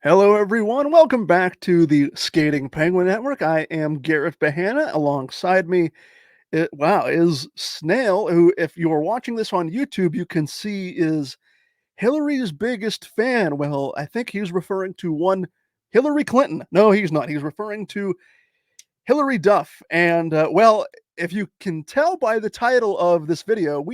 Hello, everyone. Welcome back to the Skating Penguin Network. I am Garrett Bahana. Alongside me, is Snail, who, if you are watching this on YouTube, you can see is Hillary's biggest fan. Well, I think he's referring to one Hillary Clinton. No, he's not. He's referring to Hillary Duff. And, if you can tell by the title of this video,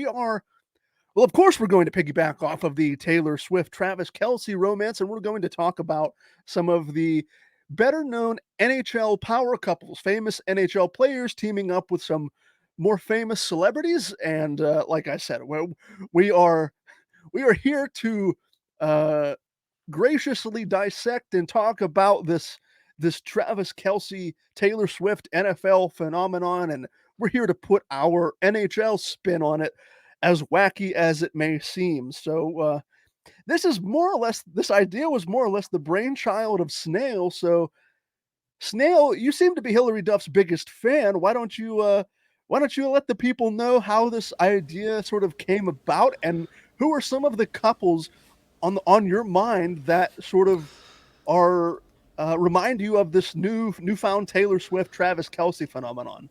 of course, we're going to piggyback off of the Taylor Swift Travis Kelce romance, and we're going to talk about some of the better known NHL power couples, famous NHL players teaming up with some more famous celebrities. And like I said, we are we are here to uh, graciously dissect and talk about this Travis Kelce Taylor Swift NFL phenomenon, and we're here to put our NHL spin on it, as wacky as it may seem. So this idea was more or less the brainchild of Snail. So Snail, you seem to be Hillary Duff's biggest fan. Why don't you let the people know how this idea sort of came about, and who are some of the couples on your mind that sort of are remind you of this newfound Taylor Swift Travis Kelce phenomenon?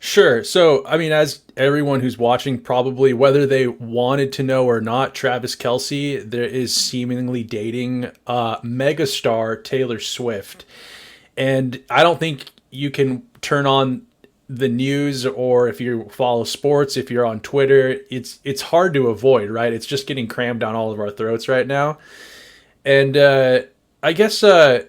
Sure. So, I mean, as everyone who's watching probably, whether they wanted to know or not, Travis Kelce there is seemingly dating megastar Taylor Swift, and I don't think you can turn on the news or if you follow sports, if you're on Twitter, it's hard to avoid, right? It's just getting crammed down all of our throats right now, and I guess I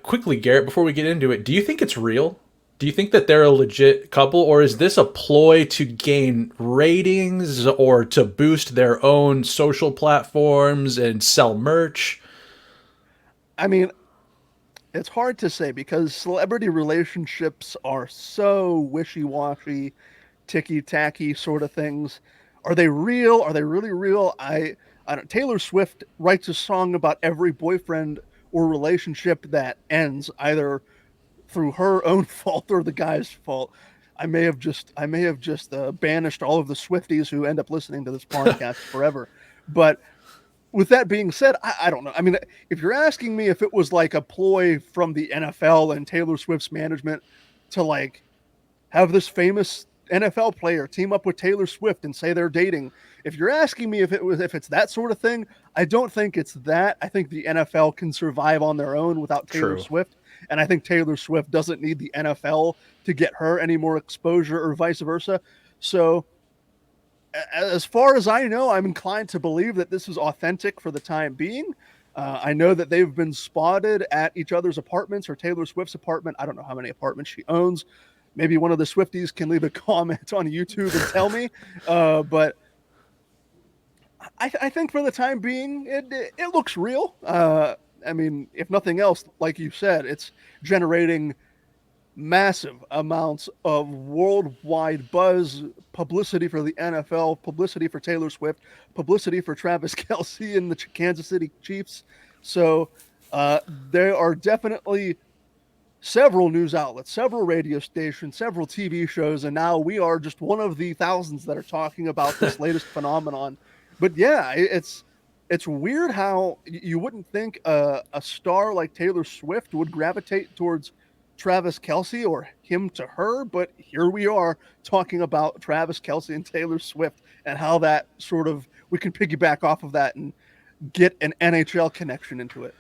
quickly, Garrett, before we get into it, do you think it's real? Do you think that they're a legit couple, or is this a ploy to gain ratings or to boost their own social platforms and sell merch? I mean, it's hard to say because celebrity relationships are so wishy-washy, ticky-tacky sort of things. Are they real? Are they really real? I don't. Taylor Swift writes a song about every boyfriend or relationship that ends either through her own fault or the guy's fault. I may have just banished all of the Swifties who end up listening to this podcast forever. But with that being said, I don't know. I mean, if you're asking me if it was like a ploy from the NFL and Taylor Swift's management to like have this famous NFL player team up with Taylor Swift and say they're dating, if you're asking me if it's that sort of thing, I don't think it's that. I think the NFL can survive on their own without Taylor True. Swift, and I think Taylor Swift doesn't need the NFL to get her any more exposure or vice versa. So as far as I know, I'm inclined to believe that this is authentic for the time being. I know that they've been spotted at each other's apartments or Taylor Swift's apartment. I don't know how many apartments she owns. Maybe one of the Swifties can leave a comment on YouTube and tell me. But I think for the time being, it looks real. I mean, if nothing else, like you said, it's generating massive amounts of worldwide buzz, publicity for the NFL, publicity for Taylor Swift, publicity for Travis Kelce and the Kansas City Chiefs. So there are definitely several news outlets, several radio stations, several TV shows, and now we are just one of the thousands that are talking about this latest phenomenon. But yeah, it's weird how you wouldn't think a star like Taylor Swift would gravitate towards Travis Kelce or him to her, but here we are talking about Travis Kelce and Taylor Swift and how that sort of we can piggyback off of that and get an NHL connection into it.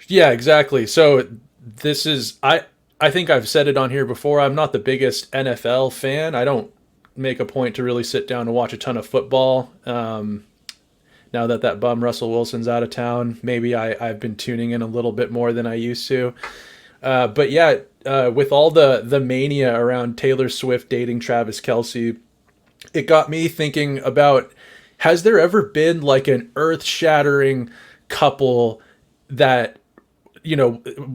Yeah, exactly. So this is I think I've said it on here before. I'm not the biggest NFL fan. I don't make a point to really sit down and watch a ton of football. Now that that bum Russell Wilson's out of town, maybe I've been tuning in a little bit more than I used to. But yeah, with all the mania around Taylor Swift dating Travis Kelce, it got me thinking about, has there ever been like an earth shattering couple that,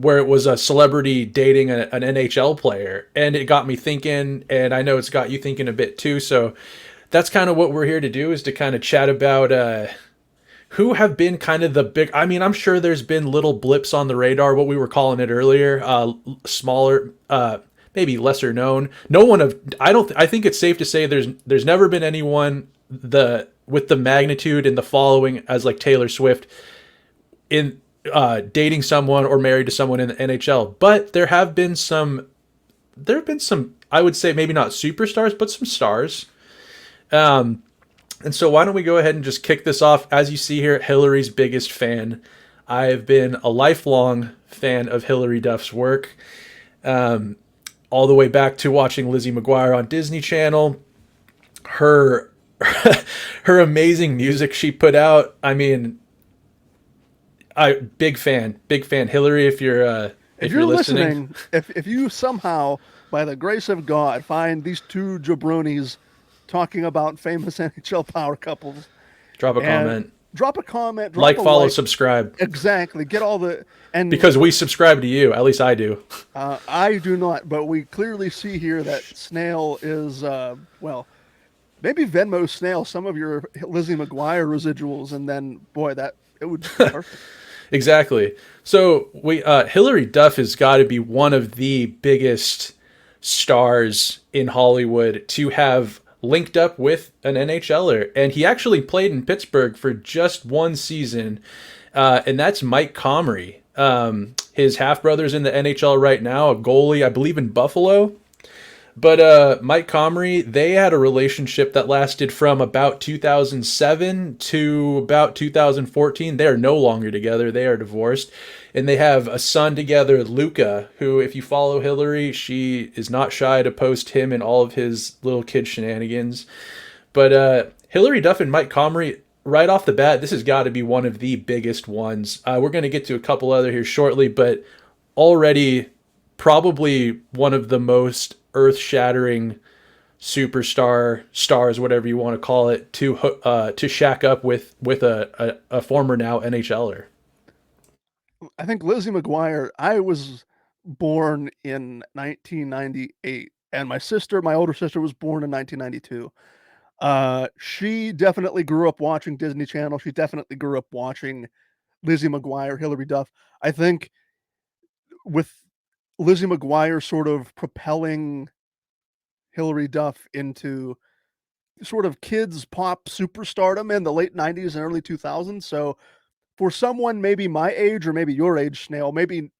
where it was a celebrity dating an NHL player? And it got me thinking, and I know it's got you thinking a bit too. So that's kind of what we're here to do, is to kind of chat about who have been kind of the big. I mean, I'm sure there's been little blips on the radar, what we were calling it earlier, smaller, maybe lesser known. No one of I don't. I think it's safe to say there's never been anyone with the magnitude and the following as like Taylor Swift in dating someone or married to someone in the NHL. But there have been some, I would say maybe not superstars, but some stars. Um, and so why don't we go ahead and just kick this off? As you see here, Hillary's biggest fan. I've been a lifelong fan of Hillary Duff's work, um, all the way back to watching Lizzie McGuire on Disney Channel. Her her amazing music she put out. I mean, I big fan. Hillary, If if you're you're listening, listening, if you somehow, by the grace of God, find these two jabronis talking about famous NHL power couples, drop a and comment, drop a comment, drop like, a follow, like, subscribe, exactly, get all the and because we subscribe to you. At least I do. I do not, but we clearly see here that Snail is well, maybe Venmo Snail some of your Lizzie McGuire residuals, and then boy, that it would be perfect. Exactly. So we Hillary Duff has got to be one of the biggest stars in Hollywood to have linked up with an NHLer, and he actually played in Pittsburgh for just one season, and that's Mike Comrie. His half brother's in the NHL right now, a goalie, I believe, in Buffalo. But Mike Comrie, they had a relationship that lasted from about 2007 to about 2014. They are no longer together. They are divorced. And they have a son together, Luca, who, if you follow Hillary, she is not shy to post him and all of his little kid shenanigans. But Hillary Duff and Mike Comrie, right off the bat, this has got to be one of the biggest ones. We're going to get to a couple other here shortly, but already probably one of the most earth-shattering superstar stars, whatever you want to call it, to shack up with a former now NHLer. I think Lizzie McGuire. I was born in 1998, and my older sister, was born in 1992. She definitely grew up watching Disney Channel. She definitely grew up watching Lizzie McGuire, Hillary Duff. I think with Lizzie McGuire sort of propelling Hillary Duff into sort of kids pop superstardom in the late 90s and early 2000s. So for someone maybe my age or maybe your age, Snail, maybe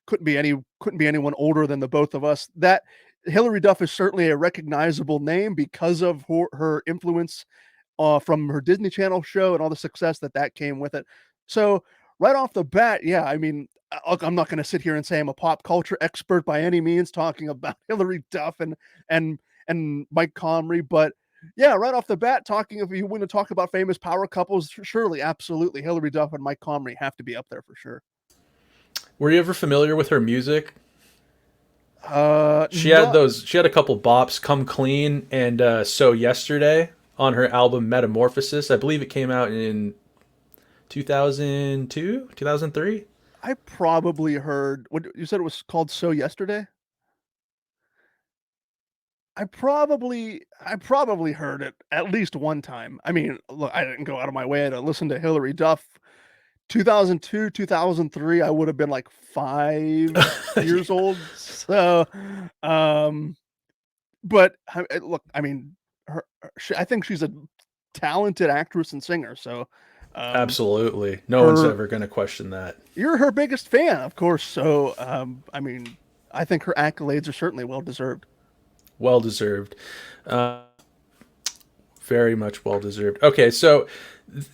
couldn't be anyone older than the both of us. That Hillary Duff is certainly a recognizable name because of her influence from her Disney Channel show and all the success that came with it. So right off the bat, yeah, I mean, I'm not going to sit here and say I'm a pop culture expert by any means, talking about Hillary Duff and and Mike Comrie, but yeah, right off the bat, talking if you want to talk about famous power couples, surely, absolutely, Hillary Duff and Mike Comrie have to be up there for sure. Were you ever familiar with her music? Not She had a couple bops, "Come Clean" and "So Yesterday" on her album Metamorphosis. I believe it came out in 2002, 2003. I probably heard what you said it was called So Yesterday? I probably heard it at least one time. I mean, look, I didn't go out of my way to listen to Hillary Duff. 2002, 2003, I would have been like 5 years old. So, um, but look, I mean, I think she's a talented actress and singer. So, um, Absolutely. No one's her ever going to question that. you're her biggest fan, of course. So, I mean, I think her accolades are certainly well deserved. Well deserved. Uh, Very much well deserved. Okay, so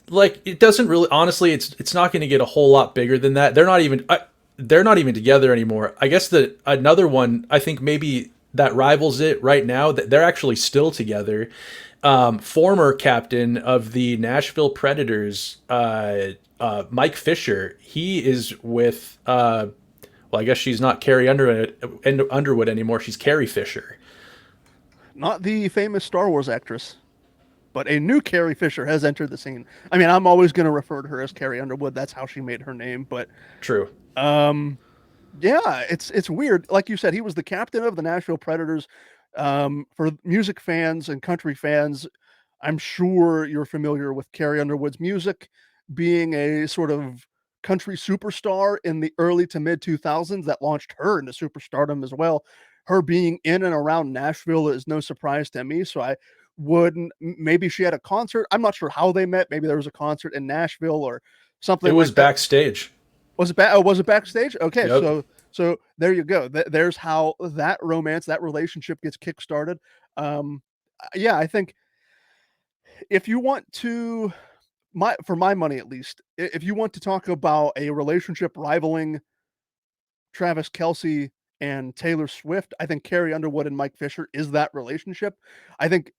like it doesn't really honestly it's not going to get a whole lot bigger than that. They're not even together anymore. I guess that another one I think maybe that rivals it right now that they're actually still together. Former captain of the Nashville Predators, Mike Fisher. He is with well, I guess she's not Underwood anymore. She's Carrie Fisher. Not the famous Star Wars actress, but a new Carrie Fisher has entered the scene. I mean, I'm always going to refer to her as Carrie Underwood. That's how she made her name. But True. um, yeah, it's weird. Like you said, he was the captain of the Nashville Predators. For music fans and country fans, I'm sure you're familiar with Carrie Underwood's music, being a sort of country superstar in the early to mid 2000s that launched her into superstardom as well. Her being in and around Nashville is no surprise to me. So I wouldn't, maybe she had a concert. I'm not sure how they met. Maybe there was a concert in Nashville or It something was like that. backstage. Was it back? Oh, was it backstage? Okay, Yep. so there you go. There's how that romance, that relationship gets kickstarted. Yeah, I think if you want to, my for my money at least, if you want to talk about a relationship rivaling Travis Kelce and Taylor Swift, I think Carrie Underwood and Mike Fisher is that relationship. I think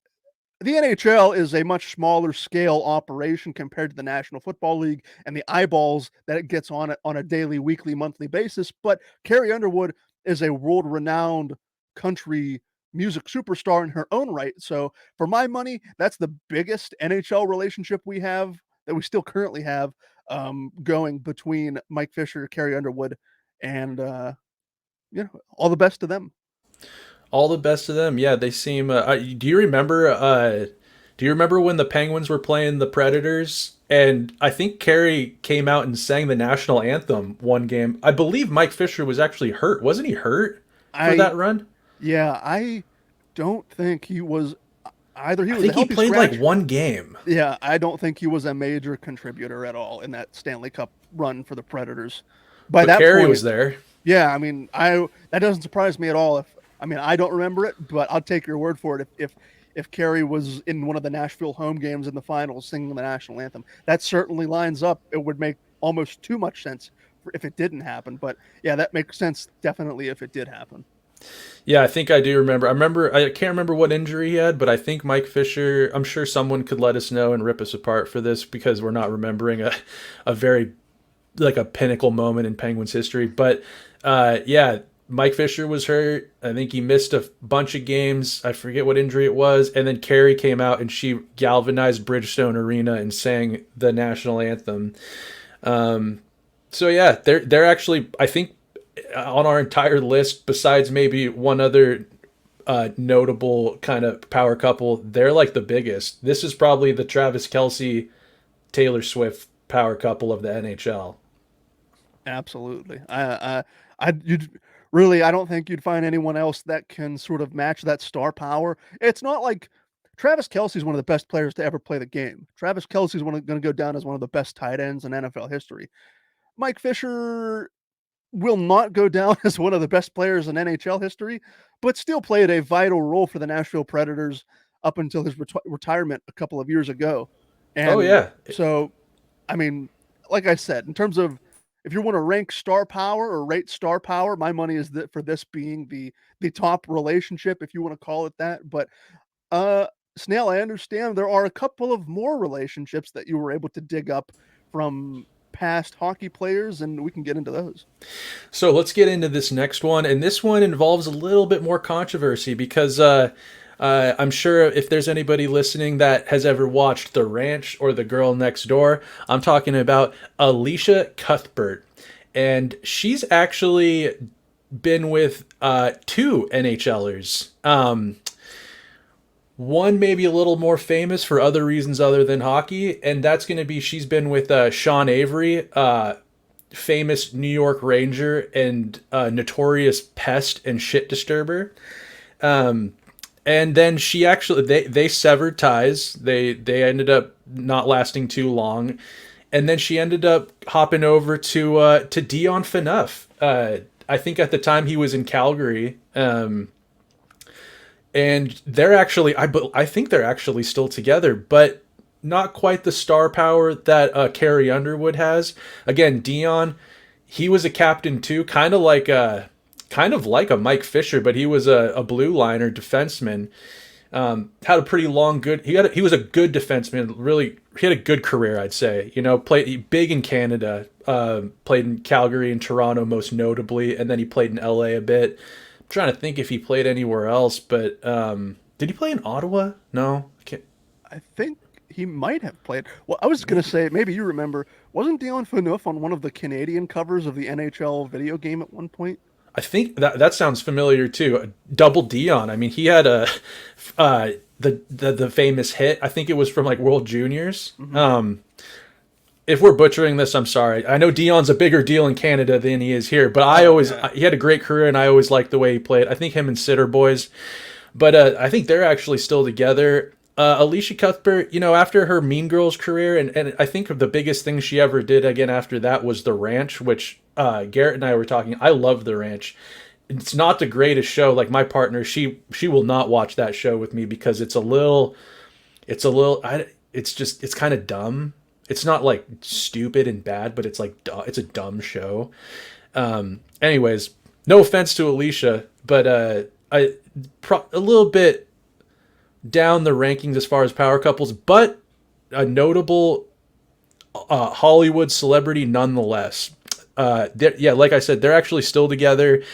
the NHL is a much smaller scale operation compared to the National Football League and the eyeballs that it gets on it on a daily, weekly, monthly basis. But Carrie Underwood is a world renowned country music superstar in her own right. So for my money, that's the biggest NHL relationship we have that we still currently have going between Mike Fisher, Carrie Underwood, and all the best to them. All the best to them. Yeah, they seem. Do you remember? Do you remember when the Penguins were playing the Predators? And I think Carey came out and sang the national anthem one game. I believe Mike Fisher was actually hurt. Wasn't he hurt for I that run? Yeah, I don't think he was either. He I was a think he healthy played like scratch. one game. Yeah, I don't think he was a major contributor at all in that Stanley Cup run for the Predators. By But that Carey was point, there. yeah, I mean, I that doesn't surprise me at all. If I mean, I don't remember it, but I'll take your word for it. If Carey was in one of the Nashville home games in the finals singing the national anthem, that certainly lines up. It would make almost too much sense if it didn't happen. But yeah, that makes sense definitely if it did happen. Yeah, I think I do remember. I remember. I can't remember what injury he had, but I think Mike Fisher. I'm sure someone could let us know and rip us apart for this because we're not remembering a very like a pinnacle moment in Penguins history. But yeah, Mike Fisher was hurt. I think he missed a bunch of games. I forget what injury it was. And then Carrie came out and she galvanized Bridgestone Arena and sang the national anthem. So yeah, they're actually I think on our entire list, besides maybe one other notable kind of power couple, they're like the biggest. This is probably the Travis Kelce Taylor Swift power couple of the NHL. Absolutely. You'd really, I don't think you'd find anyone else that can sort of match that star power. It's not like Travis Kelce is one of the best players to ever play the game. Travis Kelce is going to go down as one of the best tight ends in NFL history. Mike Fisher will not go down as one of the best players in NHL history, but still played a vital role for the Nashville Predators up until his retirement a couple of years ago. Oh And yeah, so, I mean, like I said, in terms of if you want to rank star power or rate star power, my money is that for this being the top relationship, if you want to call it that. But uh Snail, I understand there are a couple of more relationships that you were able to dig up from past hockey players, and we can get into those. so let's get into this next one, and this one involves a little bit more controversy because I'm sure if there's anybody listening that has ever watched The Ranch or The Girl Next Door, I'm talking about Alicia Cuthbert, and she's actually been with two NHLers. One maybe a little more famous for other reasons other than hockey, and that's going to be she's been with Sean Avery, famous New York Ranger and notorious pest and shit disturber. And then she actually they severed ties. They ended up not lasting too long, and then she ended up hopping over to Dion Phaneuf. I think at the time he was in Calgary. And they're actually I think they're actually still together, but not quite the star power that Carrie Underwood has. Again, Dion, he was a captain too, kind of like a Mike Fisher, but he was a blue liner defenseman. Had a pretty long good. He was a good defenseman. Really, he had a good career, I'd say. You know, played big in Canada. Played in Calgary and Toronto most notably, and then he played in LA a bit. I'm trying to think if he played anywhere else, but did he play in Ottawa? No, I can't. I think he might have played. Well, I was going to say, maybe you remember, wasn't Dion Phaneuf on one of the Canadian covers of the NHL video game at one point? I think that sounds familiar too. Double Dion. I mean, he had a the famous hit. I think it was from like World Juniors. Mm-hmm. If we're butchering this, I'm sorry. I know Dion's a bigger deal in Canada than he is here, but Oh, yeah. he had a great career, and I always liked the way he played. I think him and Sitter boys, but I think they're actually still together. Alicia Cuthbert, after her Mean Girls career, and I think the biggest thing she ever did again after that was The Ranch, which Garrett and I were talking. I love The Ranch. It's not the greatest show. Like my partner, she will not watch that show with me because it's kind of dumb. It's not like stupid and bad, but it's like it's a dumb show. Anyways, no offense to Alicia, but a little bit down the rankings as far as power couples, but a notable Hollywood celebrity nonetheless. Yeah, like I said, they're actually still together.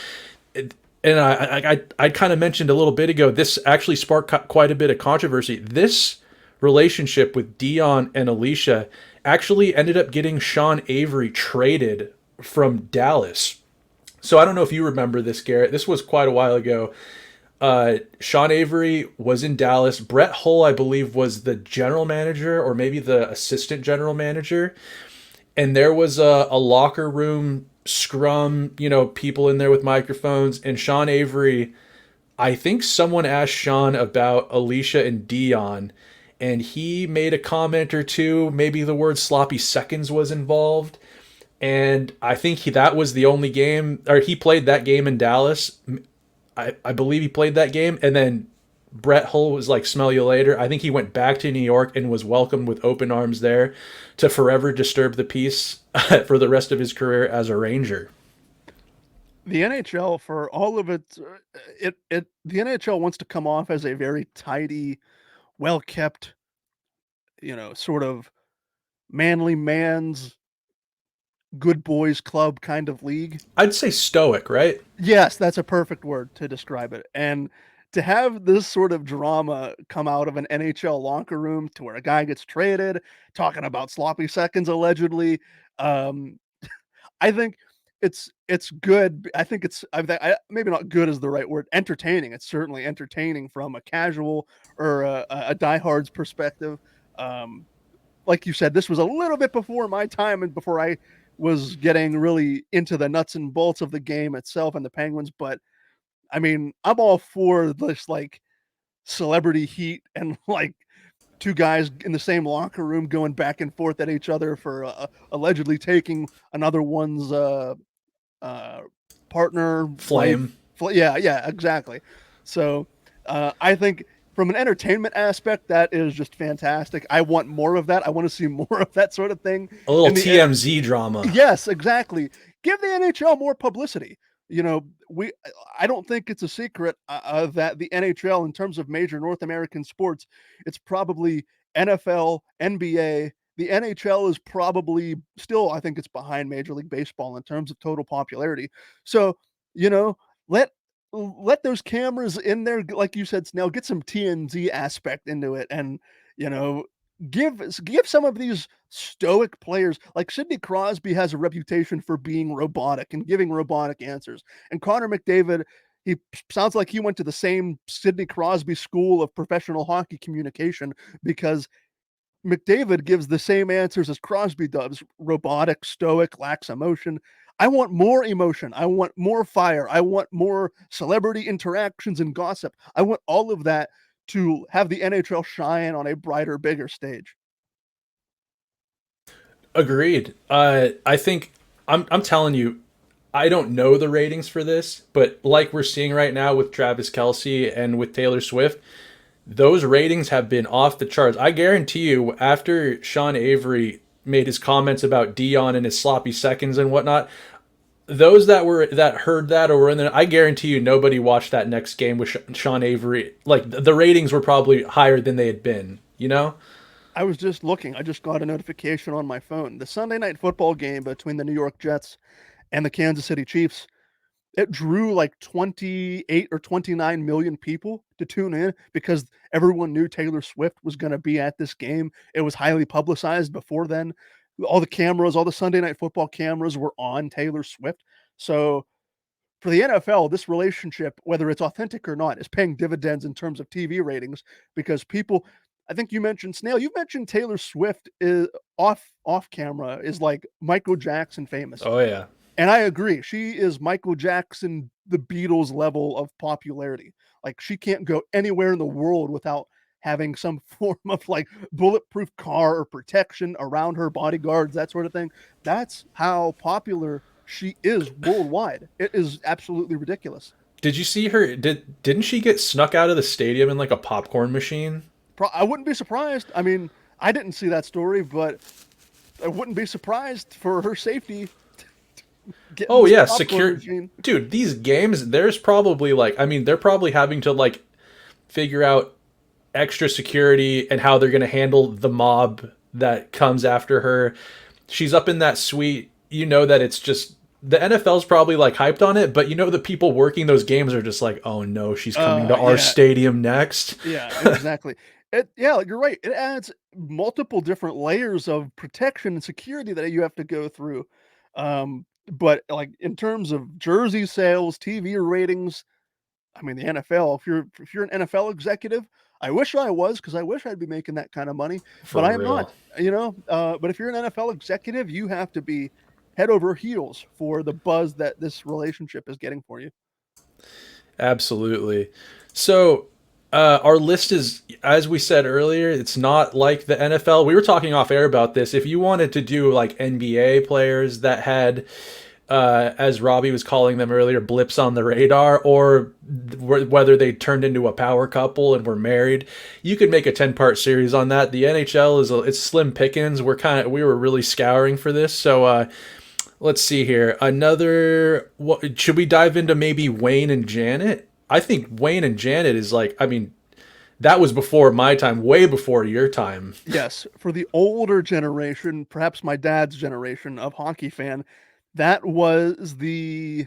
And I kind of mentioned a little bit ago, this actually sparked quite a bit of controversy. This relationship with Dion and Alicia actually ended up getting Sean Avery traded from Dallas. So I don't know if you remember this, Garrett. This was quite a while ago. Sean Avery was in Dallas. Brett Hull, I believe, was the general manager or maybe the assistant general manager. And there was a locker room scrum, people in there with microphones. And Sean Avery, I think someone asked Sean about Alicia and Dion. And he made a comment or two. Maybe the word sloppy seconds was involved. And I think that was the only game, or he played that game in Dallas. I believe he played that game, and then Brett Hull was like, smell you later. I think he went back to New York and was welcomed with open arms there to forever disturb the peace for the rest of his career as a Ranger. The NHL, for all of the NHL wants to come off as a very tidy, well kept, sort of manly man's good boys club kind of league. I'd say stoic, right? Yes, that's a perfect word to describe it. And to have this sort of drama come out of an NHL locker room to where a guy gets traded, talking about sloppy seconds allegedly, um, I think it's good. I think maybe not good is the right word. Entertaining. It's certainly entertaining from a casual or a diehard's perspective. Um, like you said, this was a little bit before my time and before I was getting really into the nuts and bolts of the game itself and the Penguins. But I mean, I'm all for this like celebrity heat and like two guys in the same locker room going back and forth at each other for allegedly taking another one's uh, partner, wife. Flame. Yeah, yeah, exactly. So I think from an entertainment aspect, that is just fantastic. I want more of that. I want to see more of that sort of thing. A little TMZ drama. Yes, exactly. Give the NHL more publicity. I don't think it's a secret that the NHL, in terms of major North American sports, it's probably NFL, NBA. The NHL is probably still, I think it's behind Major League Baseball in terms of total popularity. So, you know, let let those cameras in there, like you said, Snell, get some TNZ aspect into it, and you know, give some of these stoic players like Sidney Crosby has a reputation for being robotic and giving robotic answers, and Connor McDavid. He sounds like he went to the same Sidney Crosby school of professional hockey communication because McDavid gives the same answers as Crosby does: robotic, stoic, lacks emotion. I want more emotion. I want more fire. I want more celebrity interactions and gossip. I want all of that to have the NHL shine on a brighter, bigger stage. Agreed. I think I'm telling you, I don't know the ratings for this, but like we're seeing right now with Travis Kelce and with Taylor Swift, those ratings have been off the charts. I guarantee you, after Sean Avery made his comments about Dion and his sloppy seconds and whatnot, those that heard that or were in there, I guarantee you nobody watched that next game with Sean Avery. Like the ratings were probably higher than they had been. You know? I was just looking. I just got a notification on my phone. The Sunday night football game between the New York Jets and the Kansas City Chiefs, it drew like 28 or 29 million people to tune in because everyone knew Taylor Swift was going to be at this game. It was highly publicized before then. All the cameras, all the Sunday night football cameras were on Taylor Swift. So for the NFL, this relationship, whether it's authentic or not, is paying dividends in terms of TV ratings because people, I think you mentioned Snail, you mentioned Taylor Swift is off camera is like Michael Jackson famous. Oh yeah. And I agree. She is Michael Jackson, the Beatles level of popularity. Like she can't go anywhere in the world without having some form of like bulletproof car or protection around her, bodyguards, that sort of thing. That's how popular she is worldwide. It is absolutely ridiculous. Did you see her? Didn't she get snuck out of the stadium in like a popcorn machine? I wouldn't be surprised. I mean, I didn't see that story, but I wouldn't be surprised for her safety getting Oh this yeah, popcorn secure. machine. Dude, these games, there's probably like, I mean, they're probably having to like figure out extra security and how they're going to handle the mob that comes after her. She's up in that suite. You know that it's just the NFL's probably like hyped on it, but you know the people working those games are just like, "Oh no, she's coming to our Yeah, stadium next." yeah, exactly. Yeah, you're right. It adds multiple different layers of protection and security that you have to go through. But like in terms of jersey sales, TV ratings, I mean the NFL. If you're an NFL executive, I wish I was because I wish I'd be making that kind of money, but For I am not. real. But if you're an NFL executive, you have to be head over heels for the buzz that this relationship is getting for you. Absolutely. So, our list is, as we said earlier, it's not like the NFL. We were talking off air about this. If you wanted to do like NBA players that had, as Robbie was calling them earlier, blips on the radar, or whether they turned into a power couple and were married, you could make a 10-part series on that. The NHL it's slim pickings. We were really scouring for this. So, let's see here. What should we dive into? Maybe Wayne and Janet. I think Wayne and Janet is like. I mean, that was before my time, way before your time. Yes, for the older generation, perhaps my dad's generation of hockey fan, that was the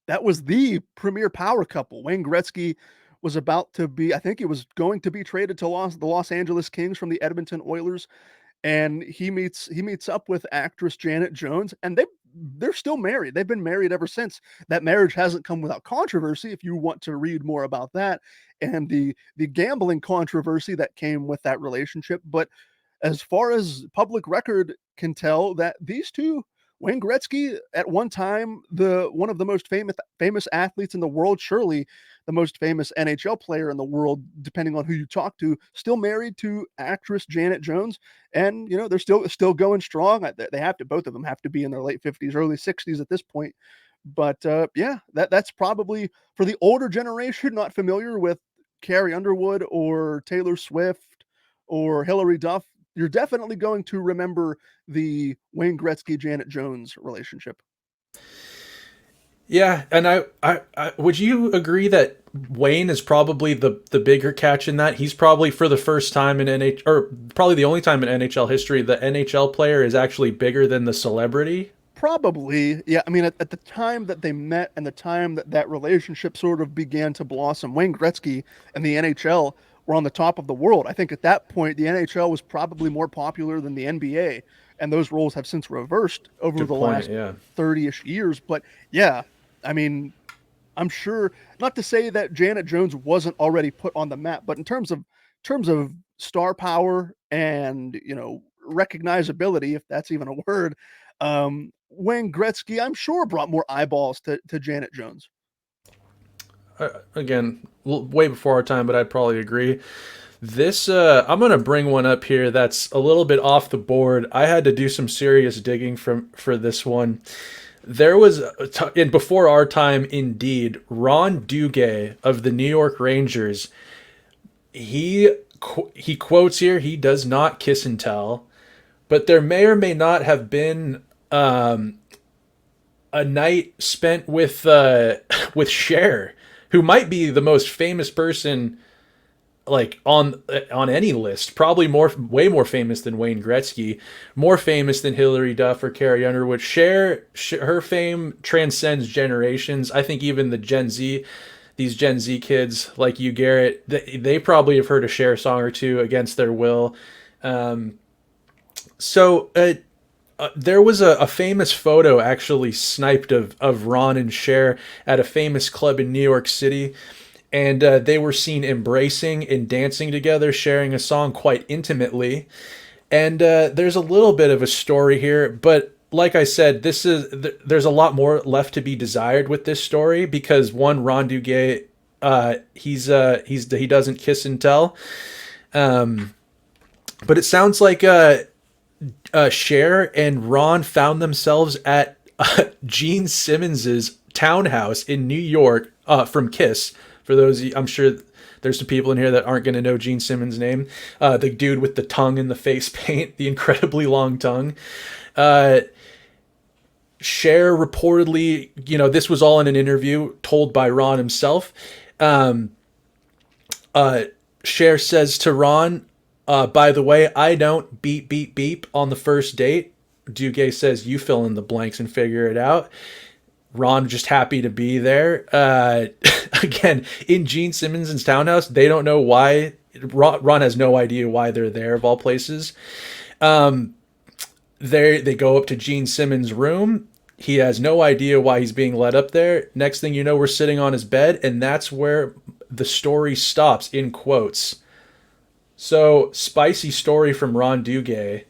that was the premier power couple. Wayne Gretzky was about to be, I think he was going to be traded to the Los Angeles Kings from the Edmonton Oilers, and he meets up with actress Janet Jones, and they're still married. They've been married ever since. That marriage hasn't come without controversy. If you want to read more about that and the gambling controversy that came with that relationship, but as far as public record can tell, that these two, Wayne Gretzky, at one time the one of the most famous athletes in the world, surely the most famous NHL player in the world, depending on who you talk to, still married to actress Janet Jones, and they're still going strong. They have to, both of them have to be in their late 50s, early 60s at this point. But yeah, that's probably for the older generation not familiar with Carrie Underwood or Taylor Swift or Hillary Duff. You're definitely going to remember the Wayne Gretzky Janet Jones relationship. Yeah, and I would you agree that Wayne is probably the bigger catch in that he's probably for the first time in NH or probably the only time in NHL history the NHL player is actually bigger than the celebrity. Probably, yeah. I mean, at the time that they met and the time that that relationship sort of began to blossom, Wayne Gretzky and the NHL were on the top of the world. I think at that point, the NHL was probably more popular than the NBA, and those roles have since reversed over Good the point. last Yeah. 30-ish years. But yeah, I mean, I'm sure not to say that Janet Jones wasn't already put on the map, but in terms of star power and recognizability, if that's even a word, Wayne Gretzky, I'm sure, brought more eyeballs to Janet Jones. Again, way before our time, but I'd probably agree. I'm gonna bring one up here that's a little bit off the board. I had to do some serious digging for this one. There was in before our time, indeed, Ron Duguay of the New York Rangers. He quotes here. He does not kiss and tell, but there may or may not have been a night spent with with Cher, who might be the most famous person like on any list, probably way more famous than Wayne Gretzky, more famous than Hillary Duff or Carrie Underwood. Her fame transcends generations. I think even these Gen Z kids like you, Garrett, they probably have heard a Cher song or two against their will. So there was a famous photo actually sniped of Ron and Cher at a famous club in New York City. And they were seen embracing and dancing together, sharing a song quite intimately. And there's a little bit of a story here, but like I said, there's a lot more left to be desired with this story because one, Ron Duguay He doesn't kiss and tell. Um, but it sounds like Cher and Ron found themselves at Gene Simmons's townhouse in New York from Kiss. For those, I'm sure there's some people in here that aren't going to know Gene Simmons' name. The dude with the tongue in the face paint, the incredibly long tongue. Uh, Cher reportedly, this was all in an interview told by Ron himself. Um, Cher says to Ron, by the way, I don't beep, beep, beep on the first date. Duguay says, you fill in the blanks and figure it out. Ron just happy to be there. Again, in Gene Simmons' townhouse, they don't know why. Ron has no idea why they're there, of all places. They go up to Gene Simmons' room. He has no idea why he's being led up there. Next thing you know, we're sitting on his bed, and that's where the story stops, in quotes. So, spicy story from Ron Duguay.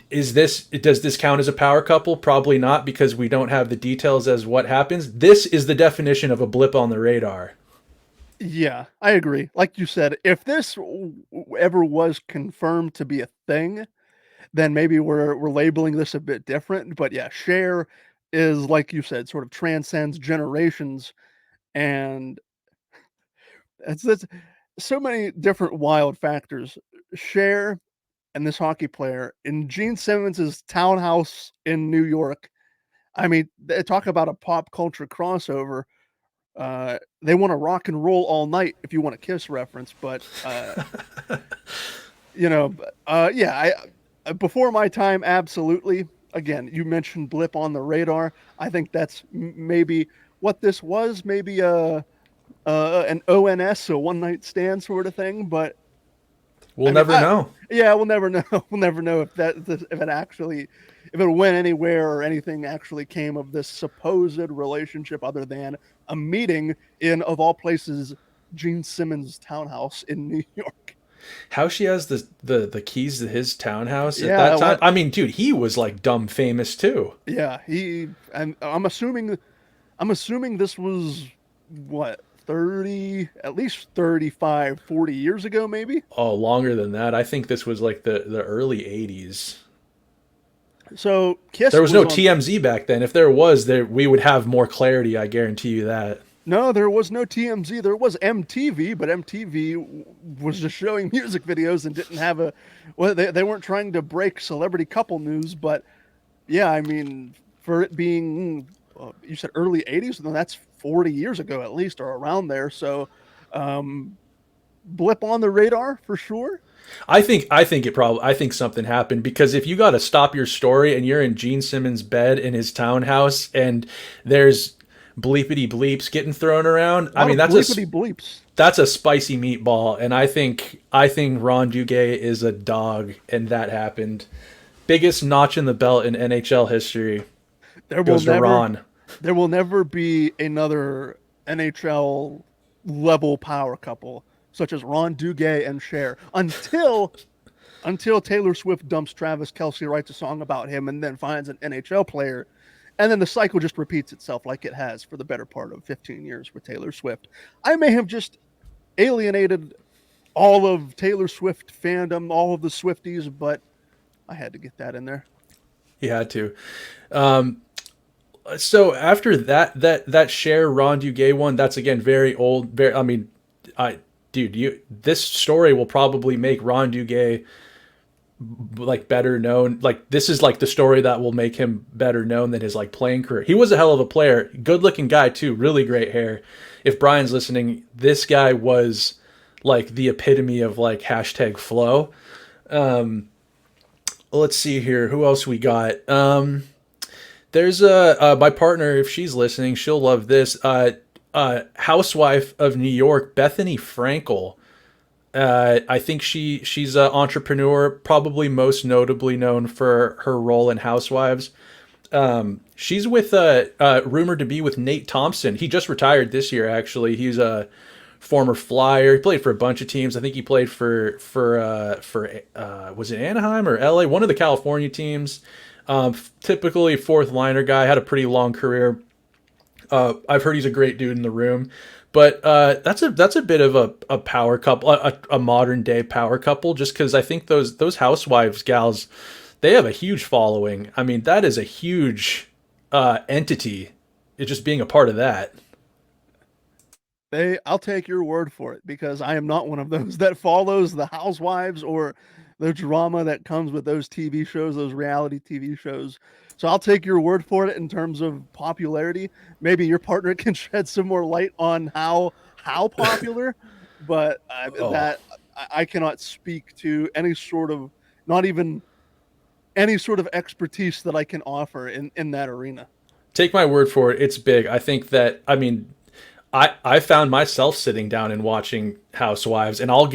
Does this count as a power couple? Probably not, because we don't have the details as what happens. This is the definition of a blip on the radar. Yeah, I agree. Like you said, if this ever was confirmed to be a thing, then maybe we're labeling this a bit different. But yeah, Cher is, like you said, sort of transcends generations, and it's so many different wild factors. Cher and this hockey player in Gene Simmons's townhouse in New York. I mean, talk about a pop culture crossover. They want to rock and roll all night if you want a Kiss reference, but yeah, before my time, absolutely. Again, you mentioned blip on the radar. I think that's maybe what this was, maybe an ONS, a one night stand sort of thing. But We'll never know. Yeah, we'll never know. We'll never know if it went anywhere or anything actually came of this supposed relationship, other than a meeting in, of all places, Gene Simmons' townhouse in New York. How she has the keys to his townhouse at Yeah, that time. I mean, dude, he was like dumb famous too. yeah, and I'm assuming this was what, 30, at least 35, 40 years ago, maybe. Oh, longer than that. I think this was like the early 80s. So Kiss There was no on, TMZ back then. If there was, we would have more clarity, I guarantee you that. no, there was no TMZ. There was MTV, but MTV was just showing music videos and didn't have they weren't trying to break celebrity couple news. But yeah, I mean, for it being, you said early 80s, then that's 40 years ago at least, or around there. So, blip on the radar for sure. I think something happened, because if you got to stop your story and you're in Gene Simmons' bed in his townhouse and there's bleepity bleeps getting thrown around, I mean, that's a spicy meatball, and I think Ron Duguay is a dog, and that happened. Biggest notch in the belt in NHL history. There will never be another NHL level power couple such as Ron Duguay and Cher until Taylor Swift dumps Travis Kelce, writes a song about him, and then finds an NHL player. And then the cycle just repeats itself like it has for the better part of 15 years with Taylor Swift. I may have just alienated all of Taylor Swift fandom, all of the Swifties, but I had to get that in there. You had to. So after that Cher Ron Duguay one, that's again very old. I mean, this story will probably make Ron Duguay like better known. Like, this is like the story that will make him better known than his like playing career. He was a hell of a player, good looking guy too, really great hair. If Brian's listening, this guy was like the epitome of like hashtag flow. Let's see here, who else we got. There's my partner, if she's listening, she'll love this. Housewife of New York, Bethany Frankel. I think she's an entrepreneur, probably most notably known for her role in Housewives. She's with rumored to be with Nate Thompson. He just retired this year, actually. He's a former Flyer. He played for a bunch of teams. I think he played for was it Anaheim or LA? One of the California teams. Typically fourth liner guy, had a pretty long career. I've heard he's a great dude in the room. But that's a bit of a power couple, a modern day power couple, just because I think those housewives gals, they have a huge following. I mean, that is a huge entity. It just being a part of that. I'll take your word for it because I am not one of those that follows the housewives or the drama that comes with those TV shows, those reality TV shows. So I'll take your word for it in terms of popularity. Maybe your partner can shed some more light on how popular, but Oh, that I cannot speak to any sort of, not even any sort of expertise that I can offer in that arena. take my word for it. It's big. I think that, I mean, I found myself sitting down and watching Housewives, and all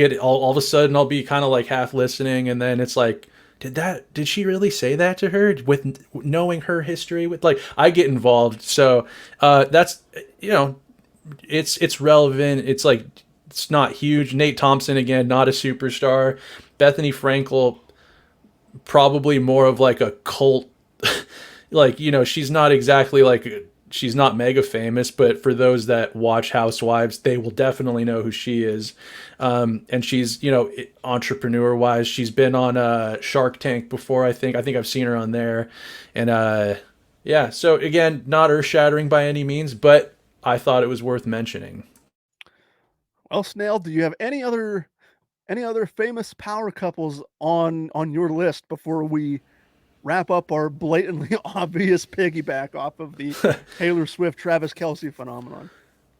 of a sudden I'll be kind of like half listening, and then it's like, did she really say that to her with knowing her history with, like, I get involved. So that's, it's relevant. It's like, it's not huge. Nate Thompson, again, not a superstar. Bethany Frankel, probably more of like a cult. Like, she's not exactly like, she's not mega famous, but for those that watch Housewives, they will definitely know who she is. And she's, entrepreneur wise, she's been on Shark Tank before. I think I've seen her on there. And yeah, so again, not earth shattering by any means, but I thought it was worth mentioning. Well, Snail, do you have any other famous power couples on your list before we wrap up our blatantly obvious piggyback off of the Taylor Swift Travis Kelce phenomenon?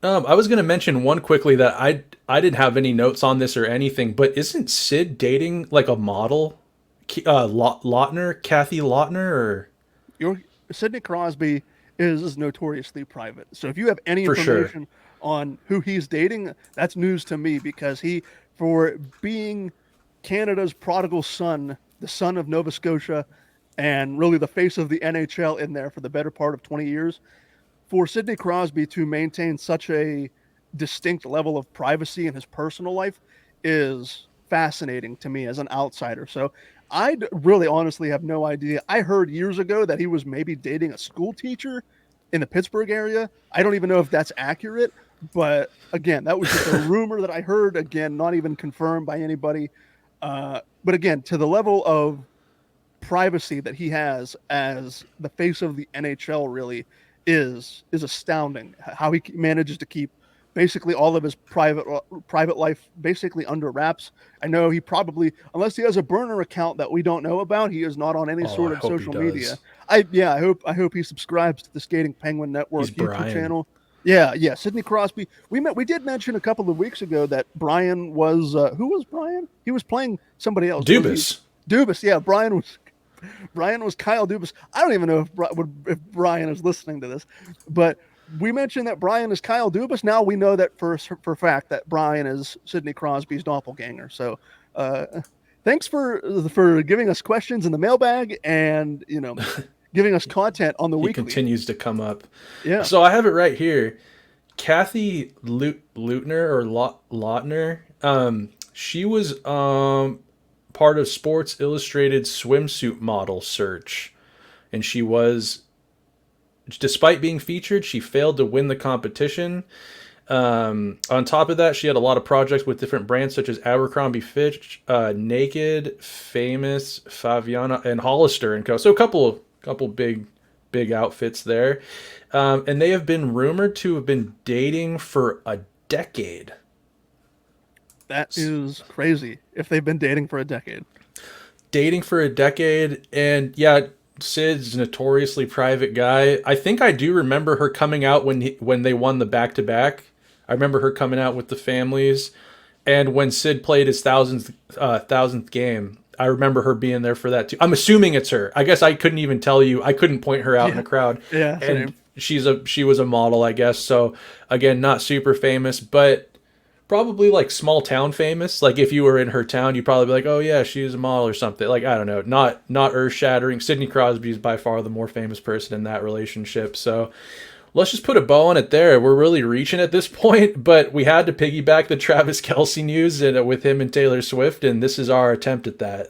I was going to mention one quickly that I didn't have any notes on this or anything, but isn't Sid dating like a model, Lautner, Kathy Lautner, or Your Sidney Crosby is notoriously private. So if you have any for sure? information on who he's dating, that's news to me because for being Canada's prodigal son, the son of Nova Scotia, and really the face of the NHL in there for the better part of 20 years, for Sidney Crosby to maintain such a distinct level of privacy in his personal life is fascinating to me as an outsider. So I really honestly have no idea. I heard years ago that he was maybe dating a school teacher in the Pittsburgh area. I don't even know if that's accurate, but again, that was just a rumor that I heard. Again, not even confirmed by anybody. But again, to the level of privacy that he has as the face of the NHL really is astounding. How he manages to keep basically all of his private life basically under wraps. I know he probably, unless he has a burner account that we don't know about, he is not on any Oh, sort I of hope he social media. does. I hope he subscribes to the Skating Penguin He's Network YouTube Brian channel. Yeah. Sidney Crosby. We did mention a couple of weeks ago that Brian was who was Brian? He was playing somebody else, was he? Dubas. Dubas. Yeah, Brian was Kyle Dubas. I don't even know if Brian is listening to this, but we mentioned that Brian is Kyle Dubas. Now we know that for fact that Brian is Sidney Crosby's doppelganger. So, thanks for giving us questions in the mailbag and giving us content on the He weekly. continues to come up. Yeah, So I have it right here. Kathy Lutner or Lautner. She was part of Sports Illustrated swimsuit model search, and she was, despite being featured, she failed to win the competition. On top of that, she had a lot of projects with different brands such as Abercrombie Fitch, Naked, Famous, Faviana, and Hollister and Co. So a couple big outfits there, and they have been rumored to have been dating for a decade. that is crazy. If they've been dating for a decade, Dating for a decade, and yeah, Sid's a notoriously private guy. I think I do remember her coming out when they won the back to back. I remember her coming out with the families, and when Sid played his thousandth game, I remember her being there for that too. I'm assuming it's her. I guess I couldn't even tell you. I couldn't point her out in yeah, a crowd, yeah, and same. she was a model, I guess. So again, not super famous, but probably like small town famous. Like if you were in her town, you'd probably be like, "Oh yeah, she was a model or something." Like I don't know, not earth shattering. Sidney Crosby is by far the more famous person in that relationship. So let's just put a bow on it there. We're really reaching at this point, but we had to piggyback the Travis Kelce news and with him and Taylor Swift, and this is our attempt at that.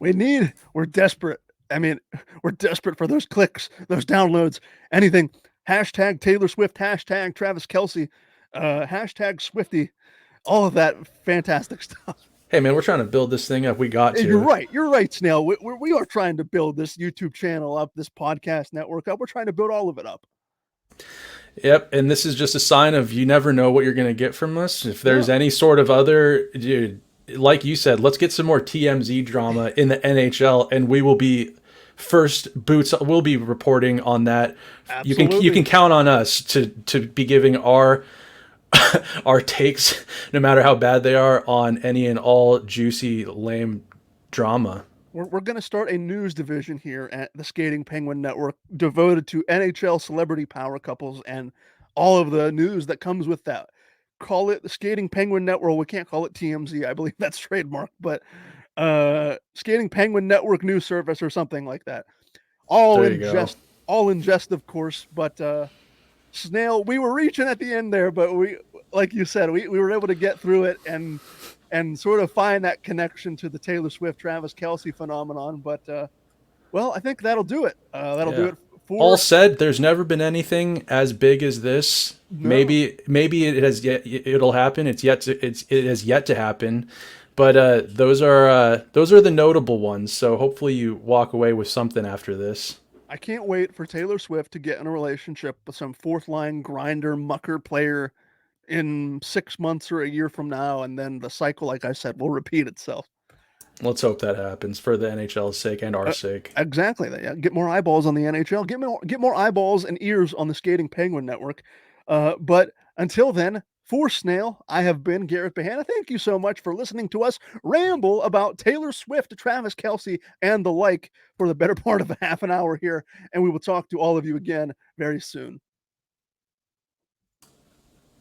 We're desperate. I mean, we're desperate for those clicks, those downloads, anything. Hashtag Taylor Swift, hashtag Travis Kelce. Hashtag Swifty, all of that fantastic stuff. Hey man, we're trying to build this thing up. We got You're to. right. You're right, Snail. We are trying to build this YouTube channel up, this podcast network up. We're trying to build all of it up. Yep, and this is just a sign of you never know what you're going to get from us. If there's Yeah. any sort of other, dude, like you said, let's get some more TMZ drama in the NHL, and we will be first boots. We'll be reporting on that. Absolutely. You can count on us to be giving our our takes, no matter how bad they are, on any and all juicy, lame drama. We're going to start a news division here at the Skating Penguin Network devoted to NHL celebrity power couples and all of the news that comes with that. Call it the Skating Penguin Network. We can't call it TMZ. I believe that's trademark, but Skating Penguin Network News Service or something like that. All There you in go. jest, of course. But Snail, we were reaching at the end there, but we, like you said, we were able to get through it and sort of find that connection to the Taylor Swift Travis Kelce phenomenon. But well, I think that'll do it. That'll do Yeah. it for All said, there's never been anything as big as this. no. Maybe it has yet. It'll happen. It has yet to happen. But those are the notable ones. So hopefully you walk away with something after this. I can't wait for Taylor Swift to get in a relationship with some fourth line grinder mucker player in 6 months or a year from now, and then the cycle, like I said, will repeat itself. Let's hope that happens for the NHL's sake and our Uh, sake. exactly. Yeah, get more eyeballs on the NHL. Get more eyeballs and ears on the Skating Penguin Network. But until then, for Snail, I have been Garrett Bahana. Thank you so much for listening to us ramble about Taylor Swift, Travis Kelce, and the like for the better part of a half an hour here. And we will talk to all of you again very soon.